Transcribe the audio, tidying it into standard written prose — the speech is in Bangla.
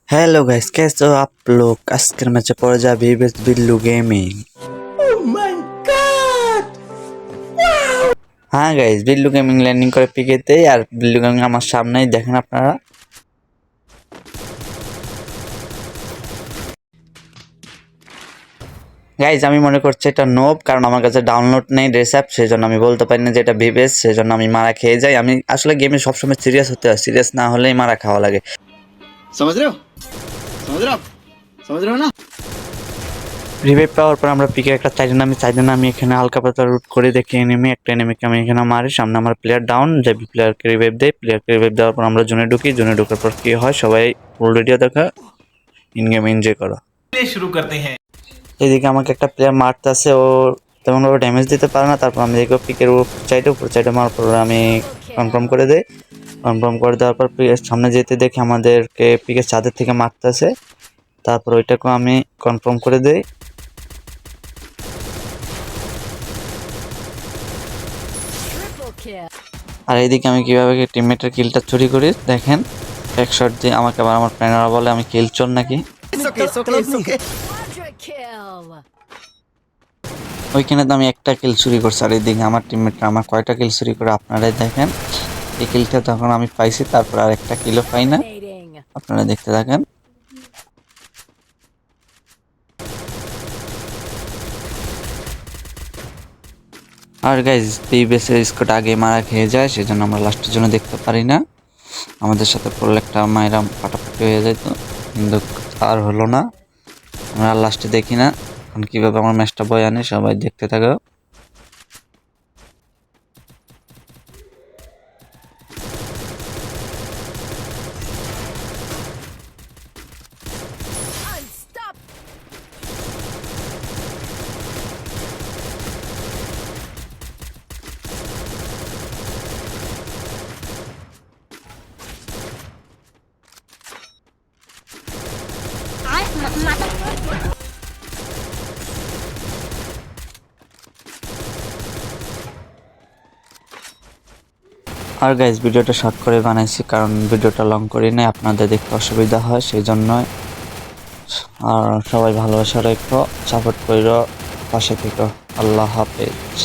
हेलो गाइस, कैसे हो आप लोग। আজকের ম্যাচে পড়ে যাবে ভিভিএস বিল্লু গেমিং। হ্যাঁ গাইস, বিল্লু গেমিং ল্যান্ডিং করে পিকেতে, আর বিল্লু গেমিং আমার সামনেই দেখেন আপনারা। গাইজ আমি মনে করছি এটা নোব, কারণ আমার কাছে ডাউনলোড নেই ড্রেস অ্যাপ, সেই জন্য আমি বলতে পারি না যে এটা ভিভিএস, সেই জন্য আমি মারা খেয়ে যাই। আমি আসলে গেমে সবসময় সিরিয়াস হতে হয়, সিরিয়াস না হলেই মারা খাওয়া লাগে। समझ रहे हो समझ रहे हो आप समझ रहे हो ना। রিভাইভ পাওয়ার পর আমরা পিকে একটা চাইলে না আমি এখানে হালকা পাতলা রুট করে দেখি একটা এনিমিকে আমি এখানে মারি। সামনে আমার প্লেয়ার ডাউন, যে প্লেয়ারকে রিভাইভ দেয়। প্লেয়ারকে রিভাইভ দেওয়ার পর আমরা জোনে ঢুকি। জোনে ঢোকার পর কি হয়, সবাই ফুল রেডিও দেখা, ইন গেম এনজয় করো। शुरू करते हैं। এদিকে আমাকে একটা প্লেয়ার মারতেছে, ও তেমনভাবে ড্যামেজ দিতে পারে না। তারপর আমি দেখবো পিকের উপর সাইডে মারার পর আমি কনফার্ম করে দেই। কনফার্ম করে দেওয়ার পর পিকের সামনে যেতে দেখি আমাদেরকে পিকের ছাদের থেকে মারতেছে। তারপর ওইটাকেও আমি কনফার্ম করে দেই। আর এইদিকে আমি কিভাবে টিমমেটের কিলটা চুরি করি দেখেন। এক শট দিয়ে আমাকে আবার আমার প্ল্যানাররা বলে আমি কিল চোর নাকি। ওইখানে তো আমি একটা কিল চুরি করছি, আর এইদিকে আমার টিমমেটরা আমার কয়টা কিল চুরি করে আপনারাই দেখেন। এই কিলটা তখন আমি পাইছি, তারপর আর একটা কিলও পাই না, আপনারা দেখতে থাকেন। আর গাইজ পিভিএসের স্কোর আগে মারা খেয়ে যায়, সেজন্য আমরা লাস্টের জন্য দেখতে পারি না। আমাদের সাথে পড়লে একটা মায়েরা ফাটাফাটি হয়ে যেত, কিন্তু আর হলো না। আমরা লাস্টে দেখি না। এখন কীভাবে আমার ম্যাচটা বয়ে আনে সবাই দেখতে থাকো। আর গাইজ ভিডিওটা শর্ট করে বানাইছি, কারণ ভিডিওটা লং করি নাই, আপনাদের দেখতে অসুবিধা হয় সেই জন্য। আর সবাই ভালোবাসা রেখো, সাপোর্ট করো, পাশে থেকো। আল্লাহ হাফেজ।